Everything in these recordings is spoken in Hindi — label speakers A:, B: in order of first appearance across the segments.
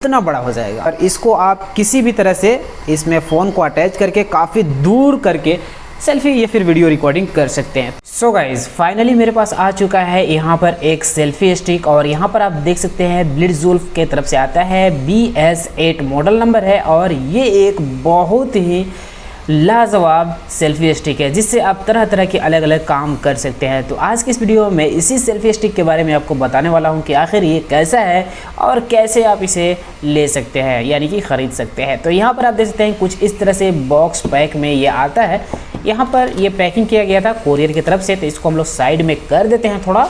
A: इतना बड़ा हो जाएगा और इसको आप किसी भी तरह से इसमें फ़ोन को अटैच करके काफ़ी दूर करके सेल्फी या फिर वीडियो रिकॉर्डिंग कर सकते हैं। सो गाइज फाइनली मेरे पास आ चुका है यहाँ पर एक सेल्फी स्टिक और यहाँ पर आप देख सकते हैं ब्लिट्ज़वुल्फ के तरफ से आता है BS8 मॉडल नंबर है और ये एक बहुत ही लाजवाब सेल्फी स्टिक है जिससे आप तरह तरह के अलग अलग काम कर सकते हैं। तो आज की इस वीडियो में इसी सेल्फी स्टिक के बारे में आपको बताने वाला हूं कि आखिर ये कैसा है और कैसे आप इसे ले सकते हैं यानी कि ख़रीद सकते हैं। तो यहाँ पर आप देख सकते हैं कुछ इस तरह से बॉक्स पैक में ये आता है। यहाँ पर ये पैकिंग किया गया था कोरियर की तरफ से, तो इसको हम लोग साइड में कर देते हैं थोड़ा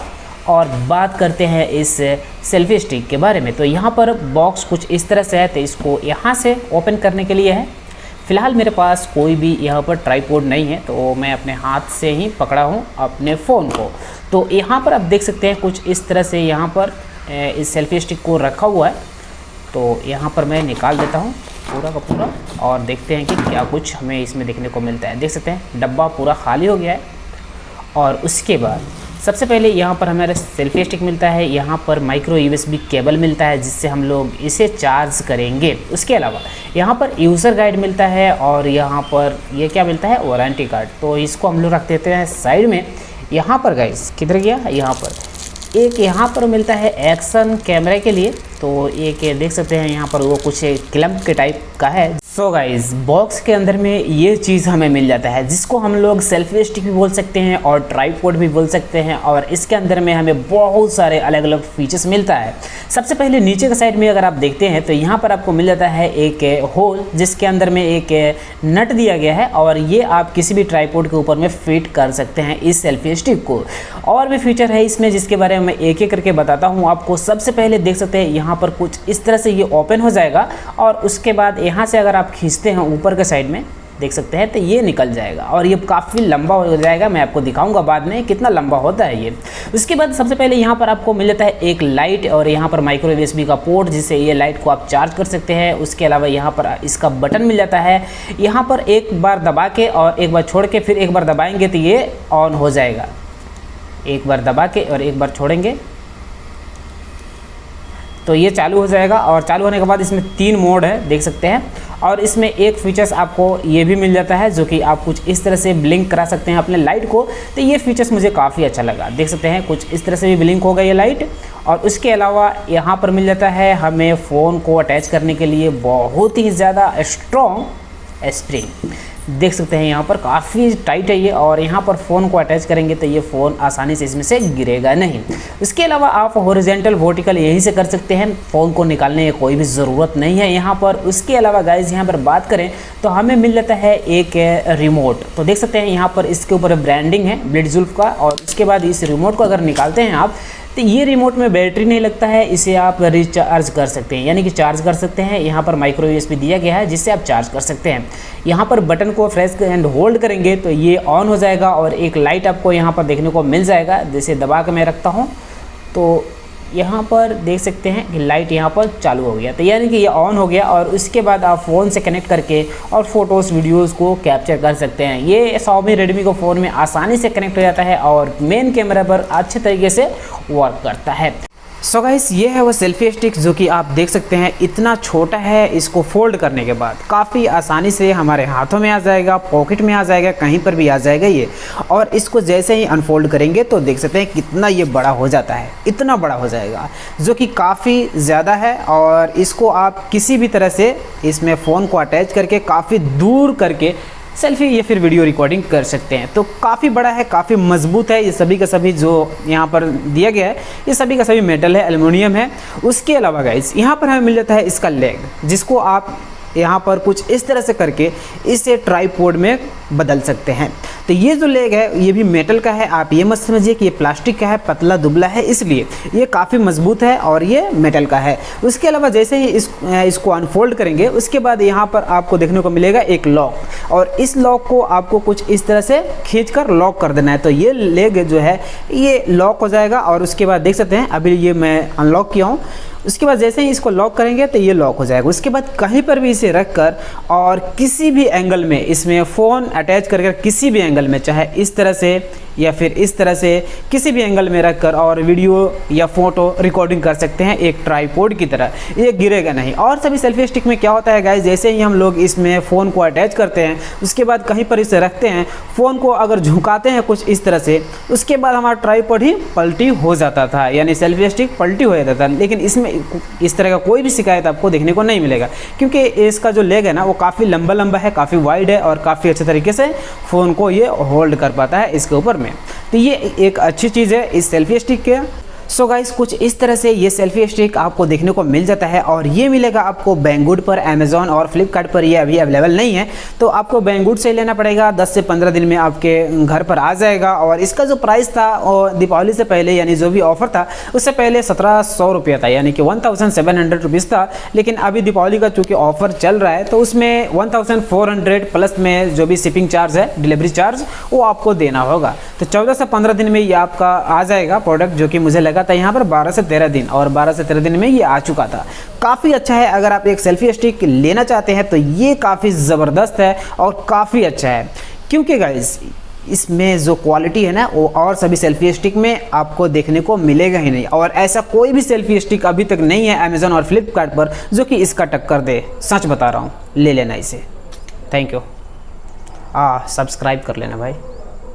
A: और बात करते हैं इस सेल्फी स्टिक के बारे में। तो यहाँ पर बॉक्स कुछ इस तरह से है, तो इसको यहाँ से ओपन करने के लिए है। फ़िलहाल मेरे पास कोई भी यहाँ पर ट्राइपॉड नहीं है तो मैं अपने हाथ से ही पकड़ा हूँ अपने फ़ोन को। तो यहाँ पर आप देख सकते हैं कुछ इस तरह से यहाँ पर इस सेल्फी स्टिक को रखा हुआ है। तो यहाँ पर मैं निकाल देता हूँ पूरा का पूरा और देखते हैं कि क्या कुछ हमें इसमें देखने को मिलता है। देख सकते हैं डब्बा पूरा खाली हो गया है और उसके बाद सबसे पहले यहाँ पर हमारा सेल्फी स्टिक मिलता है। यहाँ पर माइक्रो USB केबल मिलता है जिससे हम लोग इसे चार्ज करेंगे। उसके अलावा यहाँ पर यूज़र गाइड मिलता है और यहाँ पर ये क्या मिलता है, वारंटी कार्ड। तो इसको हम लोग रख देते हैं साइड में। यहाँ पर गाइस किधर गया, यहाँ पर मिलता है एक्शन कैमरे के लिए। तो एक देख सकते हैं यहाँ पर वो कुछ क्लैंप के टाइप का है। सो गाइस बॉक्स के अंदर में ये चीज़ हमें मिल जाता है जिसको हम लोग सेल्फी स्टिक भी बोल सकते हैं और ट्राइपॉड भी बोल सकते हैं। और इसके अंदर में हमें बहुत सारे अलग अलग फीचर्स मिलता है। सबसे पहले नीचे के साइड में अगर आप देखते हैं तो यहाँ पर आपको मिल जाता है एक होल जिसके अंदर में एक नट दिया गया है और ये आप किसी भी ट्राइपॉड के ऊपर में फिट कर सकते हैं इस सेल्फी स्टिक को। और भी फीचर है इसमें जिसके बारे में मैं एक एक करके बताता हूँ आपको। सबसे पहले देख सकते हैं यहाँ पर कुछ इस तरह से ये ओपन हो जाएगा और उसके बाद यहाँ से अगर आप खींचते हैं ऊपर के साइड में देख सकते हैं तो ये निकल जाएगा और ये काफ़ी लंबा हो जाएगा। मैं आपको दिखाऊंगा बाद में कितना लंबा होता है ये। उसके बाद सबसे पहले यहाँ पर आपको मिल जाता है एक लाइट और यहाँ पर माइक्रो USB का पोर्ट जिससे ये लाइट को आप चार्ज कर सकते हैं। उसके अलावा यहाँ पर इसका बटन मिल जाता है। यहाँ पर एक बार दबा के और एक बार छोड़ के फिर एक बार दबाएंगे तो ये ऑन हो जाएगा। एक बार दबा के और एक बार छोड़ेंगे तो ये चालू हो जाएगा। और चालू होने के बाद इसमें 3 मोड है देख सकते हैं। और इसमें एक फीचर्स आपको ये भी मिल जाता है जो कि आप कुछ इस तरह से ब्लिंक करा सकते हैं अपने लाइट को। तो ये फीचर्स मुझे काफ़ी अच्छा लगा। देख सकते हैं कुछ इस तरह से भी ब्लिंक होगा ये लाइट। और उसके अलावा यहाँ पर मिल जाता है हमें फ़ोन को अटैच करने के लिए बहुत ही ज़्यादा स्ट्रॉन्ग स्प्रिंग। देख सकते हैं यहाँ पर काफ़ी टाइट है ये और यहाँ पर फ़ोन को अटैच करेंगे तो ये फ़ोन आसानी से इसमें से गिरेगा नहीं। इसके अलावा आप हॉरिजॉन्टल वर्टिकल यहीं से कर सकते हैं, फ़ोन को निकालने की कोई भी ज़रूरत नहीं है यहाँ पर। उसके अलावा गाइस यहाँ पर बात करें तो हमें मिल जाता है एक रिमोट। तो देख सकते हैं यहाँ पर इसके ऊपर ब्रांडिंग है ब्लिट्ज़वुल्फ का। और उसके बाद इस रिमोट को अगर निकालते हैं आप तो ये रिमोट में बैटरी नहीं लगता है, इसे आप रिचार्ज कर सकते हैं यानी कि चार्ज कर सकते हैं। यहाँ पर माइक्रो USB दिया गया है जिससे आप चार्ज कर सकते हैं। यहाँ पर बटन को प्रेस एंड होल्ड करेंगे तो ये ऑन हो जाएगा और एक लाइट आपको यहाँ पर देखने को मिल जाएगा। जैसे दबा के मैं रखता हूँ तो यहाँ पर देख सकते हैं कि लाइट यहाँ पर चालू हो गया। तो यानी कि ये ऑन हो गया और उसके बाद आप फ़ोन से कनेक्ट करके और फोटोज़ वीडियोज़ को कैप्चर कर सकते हैं। ये Xiaomi Redmi को फ़ोन में आसानी से कनेक्ट हो जाता है और मेन कैमरा पर अच्छे तरीके से वर्क करता है। सो गाइस ये है वो सेल्फी स्टिक जो कि आप देख सकते हैं इतना छोटा है। इसको फोल्ड करने के बाद काफ़ी आसानी से हमारे हाथों में आ जाएगा, पॉकेट में आ जाएगा, कहीं पर भी आ जाएगा ये। और इसको जैसे ही अनफोल्ड करेंगे तो देख सकते हैं कितना ये बड़ा हो जाता है, इतना बड़ा हो जाएगा जो कि काफ़ी ज़्यादा है। और इसको आप किसी भी तरह से इसमें फ़ोन को अटैच करके काफ़ी दूर करके सेल्फी या फिर वीडियो रिकॉर्डिंग कर सकते हैं। तो काफ़ी बड़ा है, काफ़ी मजबूत है। ये सभी का सभी जो यहाँ पर दिया गया है ये सभी का सभी मेटल है, एल्युमिनियम है। उसके अलावा गाइस यहाँ पर हमें मिल जाता है इसका लेग जिसको आप यहाँ पर कुछ इस तरह से करके इसे ट्राइपॉड में बदल सकते हैं। तो ये जो लेग है ये भी मेटल का है, आप ये मत समझिए कि ये प्लास्टिक का है, पतला दुबला है, इसलिए ये काफ़ी मजबूत है और ये मेटल का है। उसके अलावा जैसे ही इसको अनफोल्ड करेंगे उसके बाद यहाँ पर आपको देखने को मिलेगा एक लॉक और इस लॉक को आपको कुछ इस तरह से खींचकर लॉक कर देना है। तो ये लेग जो है ये लॉक हो जाएगा और उसके बाद देख सकते हैं अभी ये मैं अनलॉक किया हूँ। उसके बाद जैसे ही इसको लॉक करेंगे तो ये लॉक हो जाएगा। उसके बाद कहीं पर भी इसे रख कर और किसी भी एंगल में इसमें फ़ोन अटैच करके किसी भी एंगल में, चाहे इस तरह से या फिर इस तरह से किसी भी एंगल में रखकर और वीडियो या फोटो रिकॉर्डिंग कर सकते हैं एक ट्राइपॉड की तरह, ये गिरेगा नहीं। और सभी सेल्फी स्टिक में क्या होता है गाइस, जैसे ही हम लोग इसमें फ़ोन को अटैच करते हैं उसके बाद कहीं पर इसे रखते हैं, फ़ोन को अगर झुकाते हैं कुछ इस तरह से, उसके बाद हमारा ट्राइपॉड ही पलटी हो जाता था, यानी सेल्फी स्टिक पलटी हो जाता था। लेकिन इसमें इस तरह का कोई भी शिकायत आपको देखने को नहीं मिलेगा, क्योंकि इसका जो लेग है ना वो काफ़ी लंबा लंबा है, काफ़ी वाइड है और काफ़ी अच्छे तरीके से फ़ोन को ये होल्ड कर पाता है इसके ऊपर में। तो ये एक अच्छी चीज़ है इस सेल्फी स्टिक के। सो गाइस कुछ इस तरह से ये सेल्फी स्टिक आपको देखने को मिल जाता है और ये मिलेगा आपको बैंगुड पर, अमेज़ॉन और फ्लिपकार्ट पर ये अभी अवेलेबल नहीं है, तो आपको बैंगुड से लेना पड़ेगा। 10 से 15 दिन में आपके घर पर आ जाएगा। और इसका जो प्राइस था और दीपावली से पहले यानी जो भी ऑफर था उससे पहले 1700 रुपये था, यानी कि 1700 रुपीज़ था। लेकिन अभी दीपावली का चूँकि ऑफर चल रहा है तो उसमें 1400 प्लस में जो भी शिपिंग चार्ज है, डिलीवरी चार्ज, वो आपको देना होगा। तो 14 से 15 दिन में ये आपका आ जाएगा प्रोडक्ट, जो कि मुझे लगा था यहाँ पर 12 से 13 दिन, और 12 से 13 दिन में ये आ चुका था। काफ़ी अच्छा है, अगर आप एक सेल्फी स्टिक लेना चाहते हैं तो ये काफ़ी ज़बरदस्त है और काफ़ी अच्छा है, क्योंकि गाइस इसमें जो क्वालिटी है ना वो और सभी सेल्फी स्टिक में आपको देखने को मिलेगा ही नहीं। और ऐसा कोई भी सेल्फी स्टिक अभी तक नहीं है अमेज़ॉन और फ्लिपकार्ट पर जो कि इसका टक्कर दे। सच बता रहा हूँ, ले लेना इसे। Thank you. सब्सक्राइब कर लेना भाई।